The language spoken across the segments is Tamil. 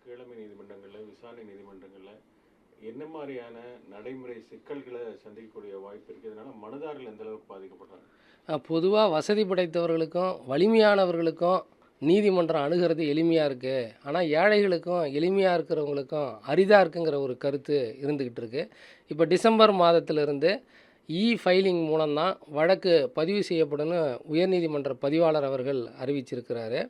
கீழமை நீதிமன்றங்களில், விசாரணை நீதிமன்றங்களில் என்ன மாதிரியான நடைமுறை சிக்கல்களை சந்திக்கக்கூடிய வாய்ப்பு இருக்குது? இதனால் மனுதாரர்கள் எந்த அளவுக்கு பாதிக்கப்படுறாங்க? பொதுவாக வசதி படைத்தவர்களுக்கும் வலிமையானவர்களுக்கும் நீதிமன்றம் அணுகிறது எளிமையாக இருக்குது. ஆனால் ஏழைகளுக்கும் எளிமையாக இருக்கிறவங்களுக்கும் அரிதாக இருக்குங்கிற ஒரு கருத்து இருந்துக்கிட்டு இருக்குது. இப்போ டிசம்பர் மாதத்திலிருந்து ஃபைலிங் மூலம்தான் வழக்கு பதிவு செய்யப்படும்னு உயர்நீதிமன்ற பதிவாளர் அவர்கள் அறிவிச்சிருக்கிறாரு.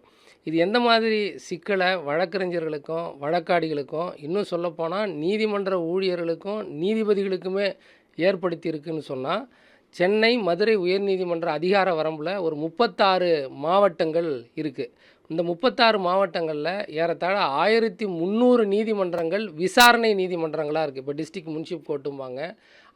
இது எந்த மாதிரி சிக்கலை வழக்கறிஞர்களுக்கும் வழக்காடிகளுக்கும் இன்னும் சொல்லப்போனால் நீதிமன்ற ஊழியர்களுக்கும் நீதிபதிகளுக்குமே ஏற்படுத்தியிருக்குன்னு சொன்னால், சென்னை மதுரை உயர்நீதிமன்ற அதிகார வரம்பில் ஒரு 36 மாவட்டங்கள் இருக்குது. இந்த 36 மாவட்டங்களில் ஏறத்தாழ 1300 நீதிமன்றங்கள் விசாரணை நீதிமன்றங்களாக இருக்குது. இப்போ டிஸ்ட்ரிக்ட் முன்சிப் கோர்ட்டும்பாங்க,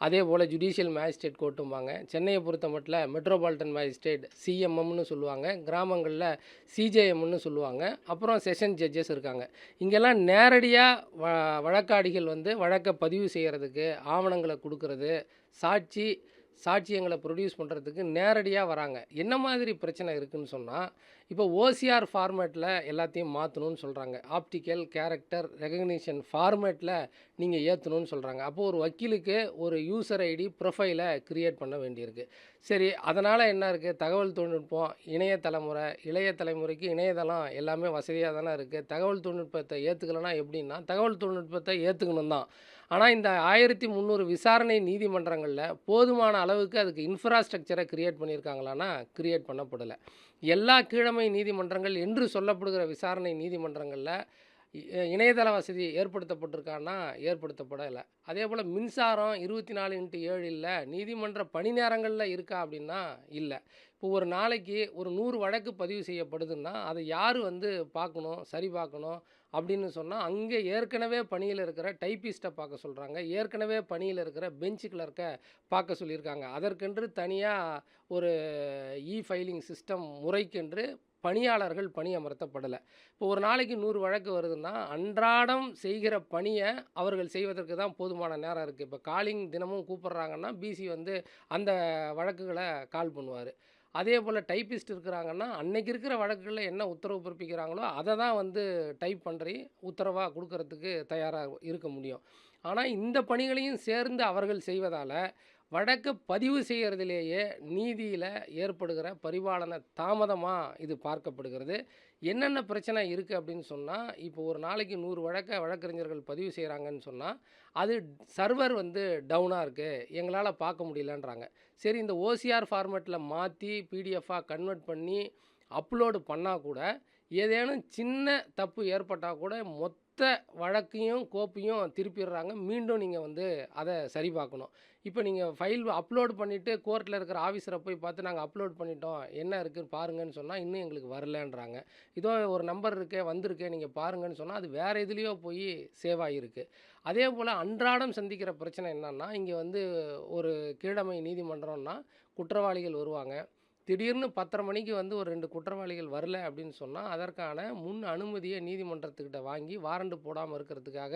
அதே போல் ஜுடிஷியல் மேஜிஸ்ட்ரேட் கோர்ட்டும்பாங்க. சென்னையை பொறுத்த மட்டும் மெட்ரோபாலிட்டன் மேஜிஸ்ட்ரேட் சிஎம்எம்னு சொல்லுவாங்க, கிராமங்களில் சிஜேஎம்னு சொல்லுவாங்க, அப்புறம் செஷன் ஜட்ஜஸ் இருக்காங்க. இங்கெல்லாம் நேரடியாக வழக்காடிகள் வழக்கை பதிவு செய்கிறதுக்கு, ஆவணங்களை கொடுக்கறது, சாட்சியங்களை ப்ரொடியூஸ் பண்ணுறதுக்கு நேரடியாக வராங்க. என்ன மாதிரி பிரச்சனை இருக்குதுன்னு சொன்னால், இப்போ ஓசிஆர் ஃபார்மேட்டில் எல்லாத்தையும் மாற்றணும்னு சொல்கிறாங்க. ஆப்டிக்கல் கேரக்டர் ரெகக்னிஷன் ஃபார்மேட்டில் நீங்கள் ஏற்றணும்னு சொல்கிறாங்க. அப்போது ஒரு வக்கீலுக்கு ஒரு யூசர் ஐடி ப்ரொஃபைலை க்ரியேட் பண்ண வேண்டியிருக்கு. சரி, அதனால் என்ன இருக்குது? தகவல் தொழில்நுட்பம், இளைய தலைமுறைக்கு இணையதளம் எல்லாமே வசதியாக தானே இருக்குது. தகவல் தொழில்நுட்பத்தை ஏற்றுக்கலைன்னா எப்படின்னா, தகவல் தொழில்நுட்பத்தை ஏற்றுக்கணும் தான். ஆனால் இந்த 1300 விசாரணை நீதிமன்றங்களில் போதுமான அளவுக்கு அதுக்கு இன்ஃப்ராஸ்ட்ரக்சரை க்ரியேட் பண்ணியிருக்காங்களான்னா க்ரியேட் பண்ணப்படலை. எல்லா கீழமை நீதிமன்றங்கள் என்று சொல்லப்படுகிற விசாரணை நீதிமன்றங்களில் இணையதள வசதி ஏற்படுத்தப்பட்டிருக்கான்னா ஏற்படுத்தப்படலை. அதே போல் மின்சாரம் 24x7 இல்லை. நீதிமன்ற பணி நேரங்களில் இருக்கா அப்படின்னா இல்லை. இப்போ ஒரு நாளைக்கு ஒரு 100 வழக்கு பதிவு செய்யப்படுதுன்னா அதை யார் பார்க்கணும், சரி பார்க்கணும் அப்படின்னு சொன்னால், அங்கே ஏற்கனவே பணியில் இருக்கிற டைப்பிஸ்ட்டை பார்க்க சொல்கிறாங்க, ஏற்கனவே பணியில் இருக்கிற பெஞ்ச் கிளர்க்கை பார்க்க சொல்லியிருக்காங்க. அதற்கென்று தனியாக ஒரு ஃபைலிங் சிஸ்டம் முறைக்கென்று பணியாளர்கள் பணி அமர்த்தப்படலை. இப்போ ஒரு நாளைக்கு 100 வழக்கு வருதுன்னா அன்றாடம் செய்கிற பணியை அவர்கள் செய்வதற்கு தான் போதுமான நேரம் இருக்குது. இப்போ காலிங் தினமும் கூப்பிட்றாங்கன்னா பிசி அந்த வழக்குகளை கால் பண்ணுவார். அதே போல் டைப்பிஸ்ட் இருக்கிறாங்கன்னா அன்னைக்கு இருக்கிற வழக்குகளில் என்ன உத்தரவு பிறப்பிக்கிறாங்களோ அதை தான் டைப் பண்ணி உத்தரவாக கொடுக்கறதுக்கு தயாராக இருக்க முடியும். ஆனால் இந்த பணிகளையும் சேர்ந்து அவர்கள் செய்வதால் வழக்கு பதிவு செய்கிறதுலேயே நீதியில் ஏற்படுகிற பரிபாலன தாமதமாக இது பார்க்கப்படுகிறது. என்னென்ன பிரச்சனை இருக்குது அப்படின்னு சொன்னால், இப்போ ஒரு நாளைக்கு 100 வழக்கறிஞர்கள் பதிவு செய்கிறாங்கன்னு சொன்னால், அது சர்வர் டவுனாக இருக்குது, எங்களால் பார்க்க முடியலன்றாங்க. சரி, இந்த ஓசிஆர் ஃபார்மேட்டில் மாற்றி பிடிஎஃபாக கன்வெர்ட் பண்ணி அப்லோடு பண்ணால் கூட ஏதேனும் சின்ன தப்பு ஏற்பட்டால் கூட மொத்த வழக்கையும் கோப்பையும் திருப்பிடுறாங்க. மீண்டும் நீங்கள் அதை சரி பார்க்கணும். இப்போ நீங்கள் ஃபைல் அப்லோட் பண்ணிவிட்டு கோர்ட்டில் இருக்கிற ஆஃபீஸரை போய் பார்த்து நாங்கள் அப்லோட் பண்ணிட்டோம், என்ன இருக்குதுன்னு பாருங்கன்னு சொன்னால் இன்னும் எங்களுக்கு வரலன்றாங்க. இதோ ஒரு நம்பர் இருக்கே வந்திருக்கே நீங்கள் பாருங்கன்னு சொன்னால் அது வேறு எதுலேயோ போய் சேவ் ஆகியிருக்கு. அதே போல் அன்றாடம் சந்திக்கிற பிரச்சனை என்னென்னா, இங்கே ஒரு கீழமை நீதிமன்றம்னா குற்றவாளிகள் வருவாங்க. திடீர்னு 10:30 மணிக்கு ஒரு 2 குற்றவாளிகள் வரல அப்படின்னு சொன்னால் அதற்கான முன் அனுமதியை நீதிமன்றத்துக்கிட்ட வாங்கி வாரண்ட் போடாமல் இருக்கிறதுக்காக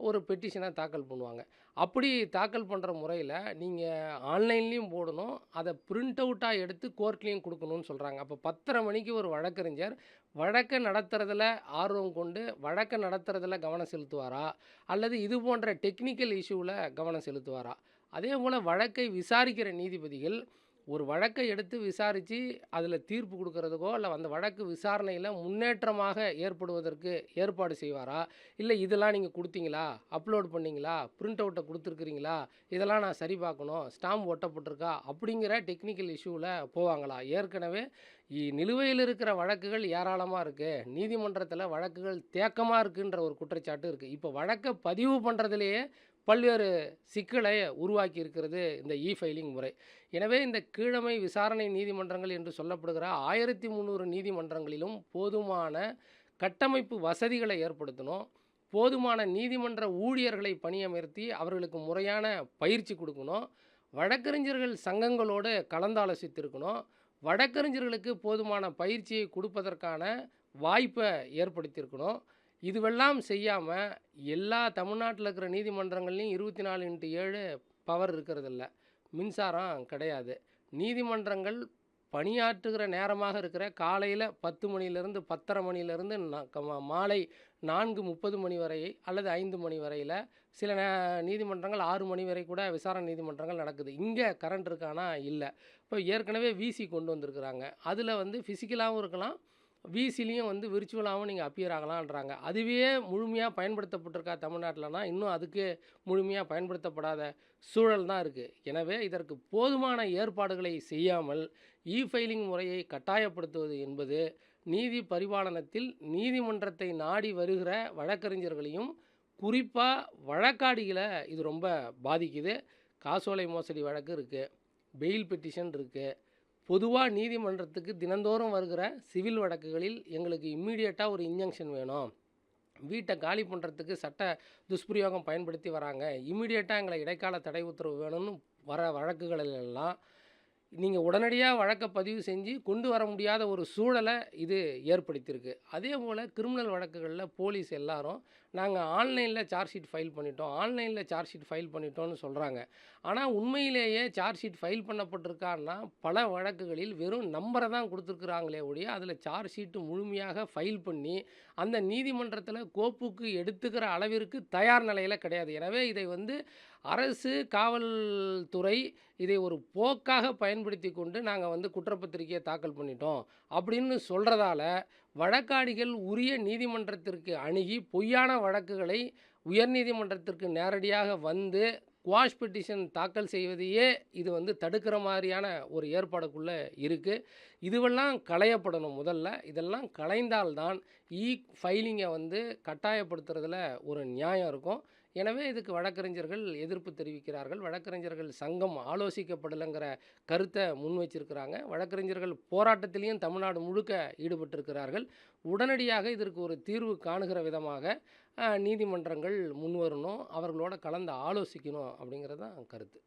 ஒரு பெட்டிஷனை தாக்கல் பண்ணுவாங்க. அப்படி தாக்கல் பண்ணுற முறையில் நீங்கள் ஆன்லைன்லேயும் போடணும், அதை பிரிண்ட் அவுட்டாக எடுத்து கோர்ட்லேயும் கொடுக்கணும்னு சொல்கிறாங்க. அப்போ 10:30 மணிக்கு ஒரு வழக்கறிஞர் வழக்கை நடத்துறதுல ஆர்வம் கொண்டு வழக்கை நடத்துறதுல கவனம் செலுத்துவாரா, அல்லது இது போன்ற டெக்னிக்கல் இஷ்யூவில் கவனம் செலுத்துவாரா? அதே போல் வழக்கை விசாரிக்கிற நீதிபதிகள் ஒரு வழக்கை எடுத்து விசாரித்து அதில் தீர்ப்பு கொடுக்கறதுக்கோ இல்லை அந்த வழக்கு விசாரணையில் முன்னேற்றமாக ஏற்படுவதற்கு ஏற்பாடு செய்வாரா, இல்லை இதெல்லாம் நீங்கள் கொடுத்தீங்களா, அப்லோட் பண்ணிங்களா, பிரிண்ட் அவுட்டை கொடுத்துருக்குறீங்களா, இதெல்லாம் நான் சரி பார்க்கணும், ஸ்டாம்ப் ஒட்டப்பட்டிருக்கா அப்படிங்கிற டெக்னிக்கல் இஷ்யூவில் போவாங்களா? ஏற்கனவே நிலுவையில் இருக்கிற வழக்குகள் ஏராளமாக இருக்குது, நீதிமன்றத்தில் வழக்குகள் தேக்கமாக இருக்குன்ற ஒரு குற்றச்சாட்டு இருக்குது. இப்போ வழக்கை பதிவு பண்ணுறதுலேயே பல்வேறு சிக்கலை உருவாக்கி இருக்கிறது இந்த ஃபைலிங் முறை. எனவே இந்த கீழமை விசாரணை நீதிமன்றங்கள் என்று சொல்லப்படுகிற 1300 நீதிமன்றங்களிலும் போதுமான கட்டமைப்பு வசதிகளை ஏற்படுத்தணும், போதுமான நீதிமன்ற ஊழியர்களை பணியமர்த்தி அவர்களுக்கு முறையான பயிற்சி கொடுக்கணும், வழக்கறிஞர்கள் சங்கங்களோடு கலந்தாலோசித்திருக்கணும், வழக்கறிஞர்களுக்கு போதுமான பயிற்சியை கொடுப்பதற்கான வாய்ப்பை ஏற்படுத்தியிருக்கணும். இதுவெல்லாம் செய்யாமல் எல்லா தமிழ்நாட்டில் இருக்கிற நீதிமன்றங்கள்லையும் 24x7 பவர் இருக்கிறதில்ல, மின்சாரம் கிடையாது, நீதிமன்றங்கள் பணியாற்றுகிற நேரமாக இருக்கிற காலையில் 10 மணியிலிருந்து 10:30 மணியிலிருந்து மாலை 4:30 மணி வரை அல்லது 5 மணி வரையில் சில நீதிமன்றங்கள் 6 மணி வரை கூட விசாரணை நீதிமன்றங்கள் நடக்குது. இங்கே கரண்ட் இருக்கானா இல்லை. இப்போ ஏற்கனவே விசி கொண்டு வந்திருக்கிறாங்க. அதில் வந்து ஃபிசிக்கலாகவும் இருக்கலாம், விசிலையும் வந்து விர்ச்சுவலாகவும் நீங்கள் அப்பியர் ஆகலான்றாங்க. அதுவே முழுமையாக பயன்படுத்தப்பட்டிருக்கா தமிழ்நாட்டிலனா இன்னும் அதுக்கு முழுமையாக பயன்படுத்தப்படாத சூழல் தான் இருக்குது. எனவே இதற்கு போதுமான ஏற்பாடுகளை செய்யாமல் ஃபைலிங் முறையை கட்டாயப்படுத்துவது என்பது நீதி பரிபாலனத்தில் நீதிமன்றத்தை நாடி வருகிற வழக்கறிஞர்களையும் குறிப்பாக வழக்காடிகளை இது ரொம்ப பாதிக்குது. காசோலை மோசடி வழக்கு இருக்குது, பெயில் பெட்டிஷன் இருக்குது. பொதுவாக நீதிமன்றத்துக்கு தினந்தோறும் வருகிற சிவில் வழக்குகளில் எங்களுக்கு இம்மீடியட்டாக ஒரு இன்ஜங்ஷன் வேணும், வீட்டை காலி பண்ணுறதுக்கு சட்ட துஷ்பிரயோகம் பயன்படுத்தி வராங்க, இம்மீடியட்டாக எங்களை இடைக்கால தடை உத்தரவு வேணும்னு வர வழக்குகளிலெல்லாம் நீங்கள் உடனடியாக வழக்கை பதிவு செஞ்சு கொண்டு வர முடியாத ஒரு சூழலை இது ஏற்படுத்தியிருக்கு. அதே போல் கிரிமினல் வழக்குகளில் போலீஸ் எல்லாரும் நாங்கள் ஆன்லைனில் சார்ஜ் ஷீட் ஃபைல் பண்ணிட்டோம்னு சொல்கிறாங்க. ஆனால் உண்மையிலேயே சார்ஜ் ஷீட் ஃபைல் பண்ணப்பட்டிருக்கான்னா பல வழக்குகளில் வெறும் நம்பரை தான் கொடுத்துருக்குறாங்களே ஒழிய அதில் சார்ஜ் ஷீட்டு முழுமையாக ஃபைல் பண்ணி அந்த நீதிமன்றத்தில் கோப்புக்கு எடுத்துக்கிற அளவிற்கு தயார் நிலையில் கிடையாது. எனவே இதை வந்து அரசு காவல்துறை இதை ஒரு போக்காக பயன்படுத்தி கொண்டு நாங்கள் வந்து குற்றப்பத்திரிக்கையை தாக்கல் பண்ணிட்டோம் அப்படின்னு சொல்கிறதால வழக்காடிகள் உரிய நீதிமன்றத்திற்கு அணுகி பொய்யான வழக்குகளை உயர்நீதிமன்றத்திற்கு நேரடியாக வந்து குவாஷ் பெட்டிஷன் தாக்கல் செய்வதையே இது வந்து தடுக்கிற மாதிரியான ஒரு ஏற்பாடுக்குள்ளே இருக்குது. இதுவெல்லாம் களையப்படணும். முதல்ல இதெல்லாம் களைந்தால்தான் ஃபைலிங்கை வந்து கட்டாயப்படுத்துறதுல ஒரு நியாயம் இருக்கும். எனவே இதுக்கு வழக்கறிஞர்கள் எதிர்ப்பு தெரிவிக்கிறார்கள். வழக்கறிஞர்கள் சங்கம் ஆலோசிக்கப்படலைங்கிற கருத்தை முன் வச்சிருக்கிறாங்க. வழக்கறிஞர்கள் போராட்டத்திலையும் தமிழ்நாடு முழுக்க ஈடுபட்டிருக்கிறார்கள். உடனடியாக இதற்கு ஒரு தீர்வு காணுகிற விதமாக நீதிமன்றங்கள் முன்வரணும், அவர்களோட கலந்து ஆலோசிக்கணும் அப்படிங்கிறது தான் கருத்து.